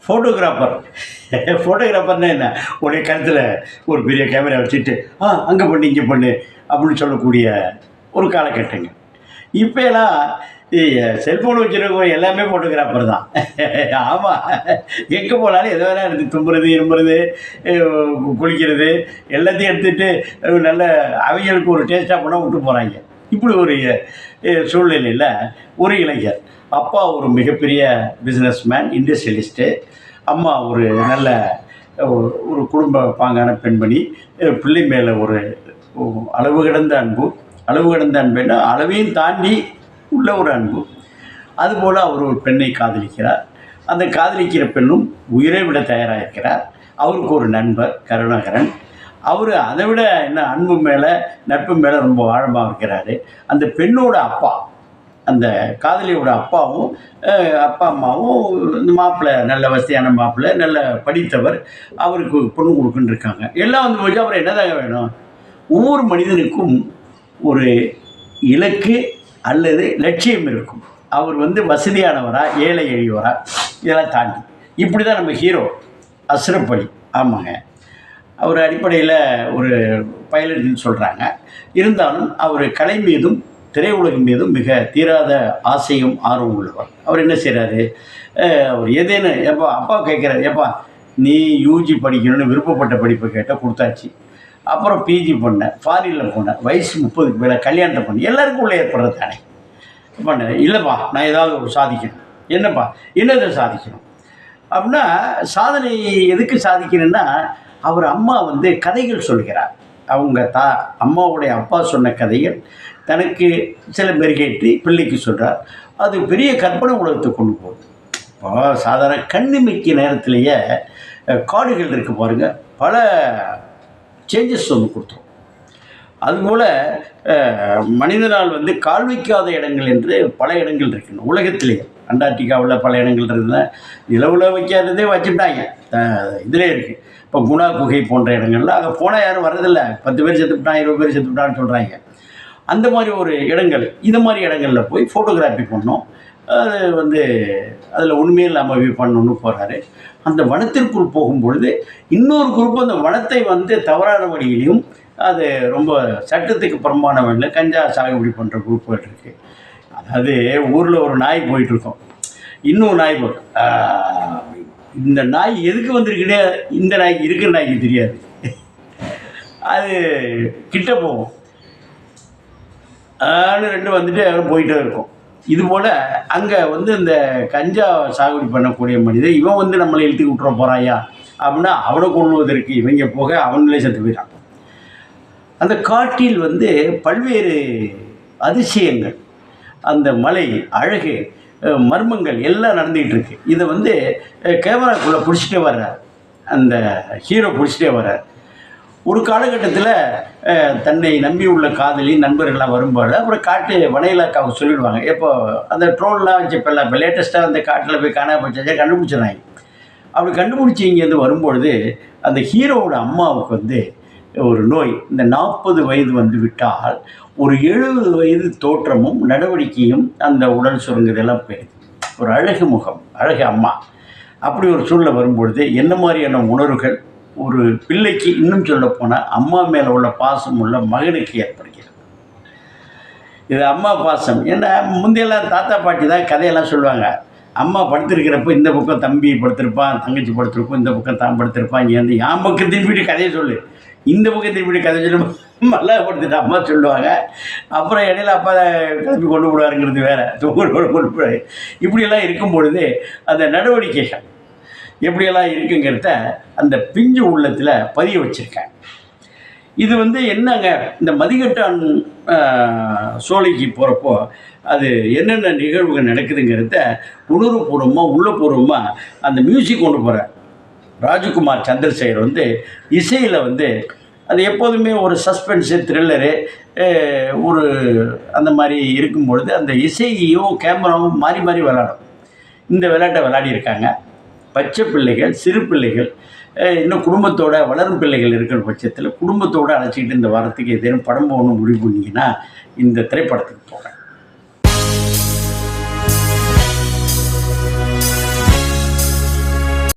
Photographer. ஃபோட்டோகிராஃபர்னா என்ன? உடைய கருத்தில் ஒரு பெரிய கேமரா வச்சுட்டு அங்கே பண்ணு இங்கே பண்ணு அப்படின்னு சொல்லக்கூடிய ஒரு காலகட்டங்க. இப்போலாம் செல்ஃபோன் வச்சுருக்கவங்க எல்லாமே ஃபோட்டோகிராஃபர் தான். ஆமாம், எங்கே போனாலும் எது வேணால் இருக்குது. தும்புறது, இரும்புறது, குளிக்கிறது எல்லாத்தையும் எடுத்துகிட்டு நல்ல அவங்களுக்கு ஒரு டேஸ்ட்டாக பண்ணால் விட்டு போகிறாங்க. இப்படி ஒரு சூழ்நிலையில் ஒரு இளைஞர், அப்பா ஒரு மிகப்பெரிய பிஸ்னஸ்மேன், இண்டஸ்ட்ரியலிஸ்ட்டு, அம்மா ஒரு நல்ல ஒரு குடும்ப பாங்கான பெண்மணி, பிள்ளை மேலே ஒரு அளவு கடந்த அன்பு. அளவு கடந்த அன்புன்னா அளவையும் தாண்டி உள்ள ஒரு அன்பு. அதுபோல் அவர் ஒரு பெண்ணை காதலிக்கிறார். அந்த காதலிக்கிற பெண்ணும் உயிரை விட தயாராக இருக்கிறார். அவருக்கு ஒரு நண்பர் கருணாகரன். அவர் அதை விட என்ன அன்பு மேலே நட்பு மேலே ரொம்ப ஆழமாக இருக்கிறாரு. அந்த பெண்ணோட அப்பா, அந்த காதலியோட அப்பாவும் அப்பா அம்மாவும் இந்த மாப்பிள்ளை நல்ல வசதியான மாப்பிள்ளை, நல்ல படித்தவர், அவருக்கு பொண்ணு கொடுக்குன்னு இருக்காங்க. எல்லாம் வந்து போச்சு. அப்புறம் என்னதாக வேணும்? ஒவ்வொரு மனிதனுக்கும் ஒரு இலக்கு அல்லது லட்சியம் இருக்கும். அவர் வந்து வசதியானவரா, ஏழை எளியவரா, இதெல்லாம் தாண்டி இப்படி தான் நம்ம ஹீரோ அஷ்ரஃப் அலி. ஆமாங்க, அவர் அடிப்படையில் ஒரு பைலட்னு சொல்கிறாங்க. இருந்தாலும் அவர் கலை மீதும் திரையுலகம் மீதும் மிக தீராத ஆசையும் ஆர்வம் உள்ளவர். அவர் என்ன செய்கிறாரு, அவர் ஏதேனும் அப்பா கேட்குறாரு, ஏப்பா நீ யூஜி படிக்கணும்னு விருப்பப்பட்ட படிப்பை கேட்டால் கொடுத்தாச்சு. அப்புறம் பிஜி பண்ணேன், ஃபாரினில் போனேன், வயசு 30க்கு மேலே கல்யாணத்தை பண்ணி எல்லாருக்கும் உள்ளே ஏற்படுறது தானே பண்ணேன். இல்லைப்பா நான் ஏதாவது ஒரு சாதிக்கணும். என்னப்பா என்னதை சாதிக்கணும் அப்படின்னா, சாதனை எதுக்கு சாதிக்கணும்னா, அவர் அம்மா வந்து கதைகள் சொல்கிறார். அவங்க அம்மாவுடைய அப்பா சொன்ன கதைகள் தனக்கு சில மெருகேற்றி பிள்ளைக்கு சொல்கிறார். அது பெரிய கற்பனை உலகத்துக்கு கொண்டு போகுது. இப்போ சாதாரண கண்ணிமைக்கு நேரத்திலேயே காடுகள் இருக்குது பாருங்கள், பல சேஞ்சஸ் வந்து கொடுத்தோம். அதுபோல் மனிதனால் வந்து கால் வைக்காத இடங்கள் என்று பல இடங்கள் இருக்குன்னு உலகத்திலேயே. அண்டார்டிகாவில் பல இடங்கள் இருக்குதுன்னா நிலவில் வைக்காததே வச்சுட்டாங்க, இதிலே இருக்குது. இப்போ குணா குகை போன்ற இடங்கள்ல அங்கே போனால் யாரும் வர்றதில்லை. 10 பேர் செத்துவிட்டான், 20 பேர் செத்துவிட்டான்னு சொல்கிறாங்க. அந்த மாதிரி ஒரு இடங்கள், இது மாதிரி இடங்களில் போய் ஃபோட்டோகிராஃபி பண்ணோம். அது வந்து அதில் உண்மையே இல்லாமல் வியூ பண்ணணுன்னு போகிறாரு. அந்த வனத்திற்குள் போகும்பொழுது இன்னொரு குரூப் அந்த வனத்தை வந்து தவறான வழியிலையும், அது ரொம்ப சட்டத்துக்கு புறம்பான வழியில் கஞ்சா சாகுபடி பண்ணுற குரூப்புகள் இருக்குது. அதாவது ஊரில் ஒரு நாய் போயிட்டுருக்கோம், இன்னொரு நாய் இந்த நாய் எதுக்கு வந்திருக்குன்னே இந்த நாய்க்கு இருக்கிற நாய்க்கு தெரியாது. அது கிட்ட போகும், 2 வந்துட்டு போயிட்டே இருக்கும். இதுபோல் அங்கே வந்து இந்த கஞ்சா சாகுபடி பண்ணக்கூடிய மனிதன் இவன் வந்து நம்மளை இழுத்து விட்டுற போகிறாயா அப்படின்னா, அவனை கொள்வதற்கு இவங்க போக அவங்களே செத்து போயிட்டான். அந்த காட்டில் வந்து பல்வேறு அதிசயங்கள், அந்த மலை அழகு, மர்மங்கள் எல்லாம் நடந்துக்கிட்டு இருக்கு. இதை வந்து கேமராக்குள்ளே பிடிச்சிட்டே வர்றார், அந்த ஹீரோ பிடிச்சிட்டே வர்றார். ஒரு காலகட்டத்தில் தன்னை நம்பி உள்ள காதலி நண்பர்கள்லாம் வரும்போது அப்புறம் காட்டு வன இலாக்காவுக்கு சொல்லிவிடுவாங்க. இப்போ அந்த ட்ரோன்லாம் வச்சு இப்போ லேட்டஸ்ட்டாக அந்த காட்டில் போய் காணாம போச்சா கண்டுபிடிச்சிடுறாங்க. அப்படி கண்டுபிடிச்சி இங்கேருந்து வரும்பொழுது அந்த ஹீரோவோட அம்மாவுக்கு வந்து ஒரு நோய். இந்த 40 வயது வந்து விட்டால் ஒரு 70 வயது தோற்றமும் நடவடிக்கையும் அந்த உடல் சுருங்குதெல்லாம் போயிடுது. ஒரு அழகு முகம், அழகு அம்மா. அப்படி ஒரு சூழ்நிலை வரும்பொழுது என்ன மாதிரியான உணர்வுகள் ஒரு பிள்ளைக்கு, இன்னும் சொல்ல போனால் அம்மா மேலே உள்ள பாசம் உள்ள மகனுக்கு ஏற்படுகிறது. இது அம்மா பாசம். ஏன்னா முந்தையெல்லாம் தாத்தா பாட்டி தான் கதையெல்லாம் சொல்லுவாங்க. அம்மா படுத்திருக்கிறப்போ இந்த பக்கம் தம்பி படுத்திருப்பான், தங்கச்சி படுத்திருப்போம், இந்த பக்கம் தான் படுத்திருப்பான், இங்கே வந்து என் பக்கம் திரும்பிட்டு கதையை சொல்லு, இந்த பக்கம் திரும்பிட்டு கதை சொல்லி நல்லா படுத்துட்டு அம்மா சொல்லுவாங்க. அப்புறம் இடையில அப்பா கிளம்பி கொண்டு விடுவாருங்கிறது வேறு, கொண்டு போடுவாரு. இப்படியெல்லாம் இருக்கும் பொழுது அந்த நடவடிக்கைகள் எப்படியெல்லாம் இருக்குங்கிறத அந்த பிஞ்சு உள்ளத்தில் பதிய வச்சுருக்கேன். இது வந்து என்னங்க, இந்த மதிகட்டான் சோலைக்கு போகிறப்போ அது என்னென்ன நிகழ்வுகள் நடக்குதுங்கிறத உணர்வுபூர்வமாக உள்ளபூர்வமாக அந்த மியூசிக் கொண்டு போகிறார் ராஜ்குமார் சந்திரசேகர். வந்து இசையில் வந்து அது எப்போதுமே ஒரு சஸ்பென்ஸு, த்ரில்லரு, ஒரு அந்த மாதிரி இருக்கும்பொழுது அந்த இசையும் கேமராவும் மாறி மாறி விளையாடும். இந்த விளையாட்டை விளையாடியிருக்காங்க. பச்சை பிள்ளைகள், சிறு பிள்ளைகள், இன்னும் குடும்பத்தோட வளரும் பிள்ளைகள் இருக்கிற பட்சத்தில் குடும்பத்தோடு அழைச்சிக்கிட்டு இந்த வாரத்துக்கு ஏதேனும் படம் போகணும் முடிவு பண்ணிங்கன்னா இந்த திரைப்படத்துக்கு போகிறேன்.